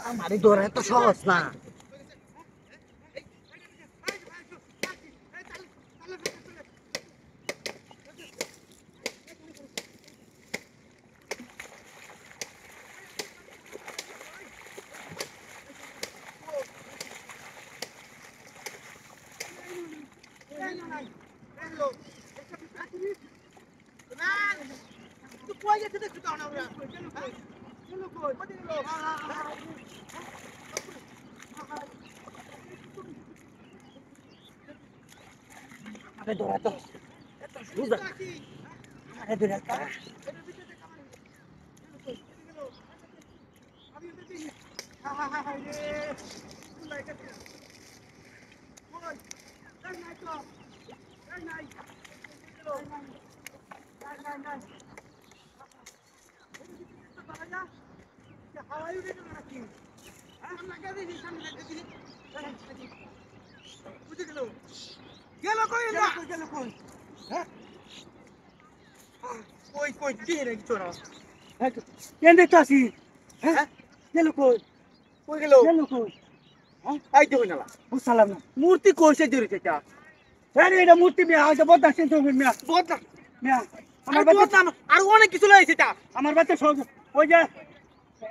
আমারই ধরা এত সহজ না। আরে ধরা তো এত সোজা। আরে ধরা কা গেল কই হ্যাঁ কই কই দিয়ে রে তোরা কেন দেখতাছি? হ্যাঁ গেল কই? কই গেল গেল কই? আই দেব না বুঝলাম না। মূর্তি কইছে জড়িত এটা আরে এটা মূর্তি মিয়া, এটা বদনা চিন্তা হবে মিয়া। বদনা মিয়া আমার আমার বাচ্চা, বদনা আর অনেক কিছু লইছে এটা আমার বাচ্চা সব ওই যে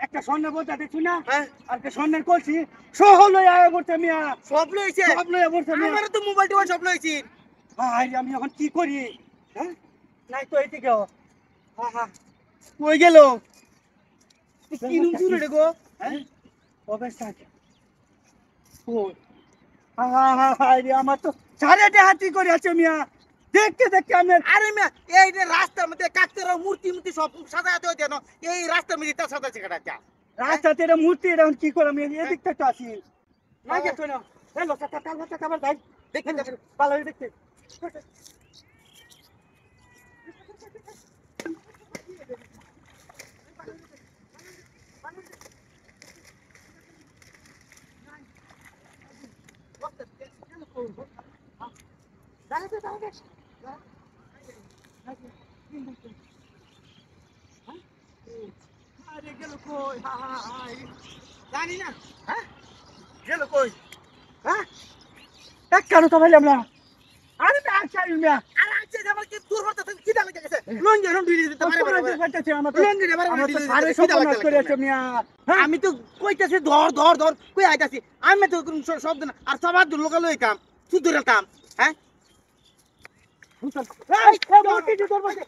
একটা স্বর্ণের বোঝা দেখছি না, হ্যাঁ আর একটা স্বর্ণের কলসি সহ লই আয়া করতে মিয়া, সব লইছে সব লইয়া করতে মিয়া। আমার তো মোবাইল টোবাইল সব লইছি ভাই আমি এখন কি করি? হ্যাঁ নাই তো এইদিকে হ্যাঁ হ্যাঁ কই গেল কি নুন চুরে রে গো হ্যাঁ অবস্থা কই? হ্যাঁ হ্যাঁ হ্যাঁ রে, আমার তো সাড়ে হাতি করে আছে মিয়া, দেখতে দেখতে আমি আরে মিয়া এই যে রাস্তার মধ্যে কাকতেরা মূর্তি মূর্তি সব সাজাতে হইছে না এই রাস্তার মধ্যে তা সাজাছে কাটা রাস্তাতে এটা মূর্তি, এটা এখন কি করে আমি এদিকটা তো আসি না গেছো না। এই লোকটা কালটা কাবার ভাই দেখেন ভালো দেখতে আরে গেল কই হা হা হা জানি না হ্যাঁ গেল কই হ্যাঁ এক কেন তো ভাইলাম না। আরে না চাই মিয়া, আরে আচ্ছা আমার কি দূর হতে কি দাম গেছে লঙ্গি এরকম ডিলি দিতে পারে লঙ্গি রে আমার তো সাড়ে সর্বনাশ করে আছে মিয়া। হ্যাঁ আমি তো কইতাছি ধর ধর ধর কই আইতাছি আমি তো কোনো শব্দ না আর সবার দূর লোকাল হইতাম তুই দূরে কাম হ্যাঁ এই মূর্তি তোর বসে